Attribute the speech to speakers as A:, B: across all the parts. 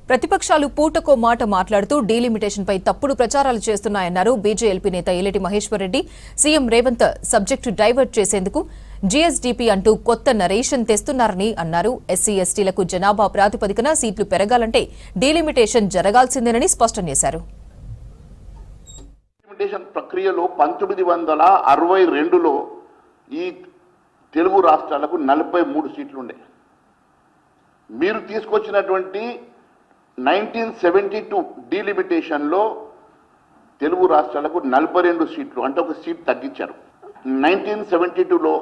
A: ప్రతిపక్షాలు పూటకో మాట మాట్లాడుతూ డీలిమిటేషన్ పై తప్పుడు ప్రచారాలు చేస్తున్నాయన్నారు బీజేఎల్పీ నేత Alleti Maheshwar Reddy. CM Revanth subject divert చేసేందుకు జీఎస్డీపీ అంటూ కొత్త నరేషన్ తెస్తున్నారని అన్నారు. ఎస్సీ ఎస్టీలకు జనాభా ప్రాతిపదికన సీట్లు పెరగాలంటే డీలిమిటేషన్ జరగాల్సిందేనని స్పష్టం చేశారు.
B: ప్రక్రియలో 1962లో ఈ తెలుగు రాష్ట్రాలకు 43 సీట్లు ఉండే. మీరు తీసుకొచ్చినటువంటి 1972 డీలిమిటేషన్లో తెలుగు రాష్ట్రాలకు 42 సీట్లు అంటే ఒక సీట్ తగ్గించారు. 1972లో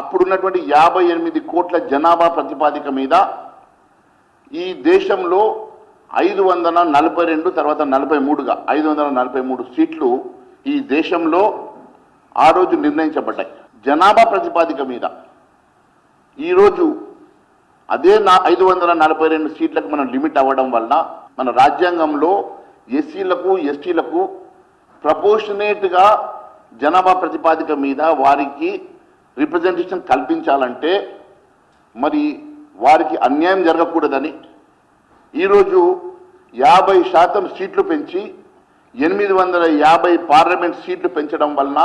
B: అప్పుడున్నటువంటి 58 కోట్ల జనాభా ప్రతిపాదిక మీద ఈ దేశంలో 542 తర్వాత 43గా 543 సీట్లు ఈ దేశంలో ఆ రోజు నిర్ణయించబడ్డాయి. జనాభా ప్రతిపాదిక మీద ఈరోజు అదే 542 సీట్లకు మనం లిమిట్ అవ్వడం వల్ల మన రాజ్యాంగంలో ఎస్సీలకు ఎస్టీలకు ప్రపోర్షనేట్గా జనాభా ప్రతిపాదిక మీద వారికి రిప్రజెంటేషన్ కల్పించాలంటే మరి వారికి అన్యాయం జరగకూడదని ఈరోజు 50% సీట్లు పెంచి 850 పార్లమెంట్ సీట్లు పెంచడం వలన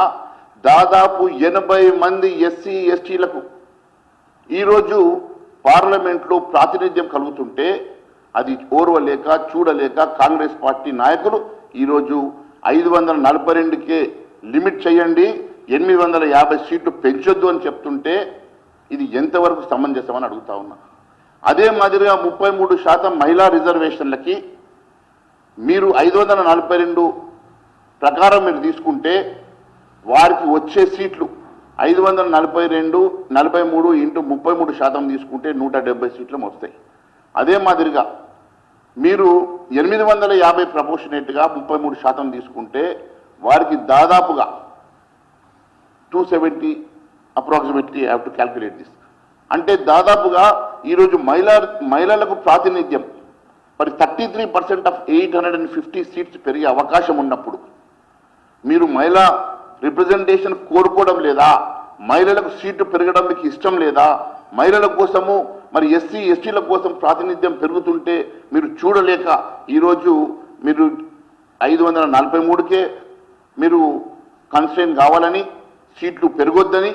B: దాదాపు 80 మంది ఎస్సీ ఎస్టీలకు ఈరోజు పార్లమెంట్లో ప్రాతినిధ్యం కలుగుతుంటే అది ఓర్వలేక చూడలేక కాంగ్రెస్ పార్టీ నాయకులు ఈరోజు 542కే లిమిట్ చేయండి, 850 సీట్లు పెంచొద్దు అని చెప్తుంటే ఇది ఎంతవరకు సమంజసమని అడుగుతా ఉన్నా. అదే మాదిరిగా 33% మహిళా రిజర్వేషన్లకి మీరు 542 ప్రకారం మీరు తీసుకుంటే వారికి వచ్చే సీట్లు 542 43 ఇంటూ 33% తీసుకుంటే 170 సీట్లు వస్తాయి. అదే మాదిరిగా మీరు 850 ప్రపోర్షనేట్గా 33% తీసుకుంటే వారికి దాదాపుగా 270 approximately have to calculate this. అంటే దాదాపుగా ఈరోజు మహిళలకు ప్రాతినిధ్యం మరి 33% ఆఫ్ 850 సీట్స్ పెరిగే అవకాశం ఉన్నప్పుడు మీరు మహిళా రిప్రజెంటేషన్ కోరుకోవడం లేదా? మహిళలకు సీటు పెరగడం మీకు ఇష్టం లేదా? మహిళల కోసము మరి ఎస్సీ ఎస్టీల కోసం ప్రాతినిధ్యం పెరుగుతుంటే మీరు చూడలేక ఈరోజు మీరు 543కే మీరు కన్స్ట్రెయిన్ కావాలని, సీట్లు పెరగొద్దని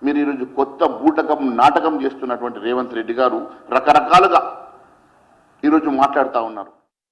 B: మీరు ఈరోజు కొత్త బూటకం నాటకం చేస్తున్నటువంటి రేవంత్ రెడ్డి గారు రకరకాలుగా ఈరోజు మాట్లాడుతూ ఉన్నారు.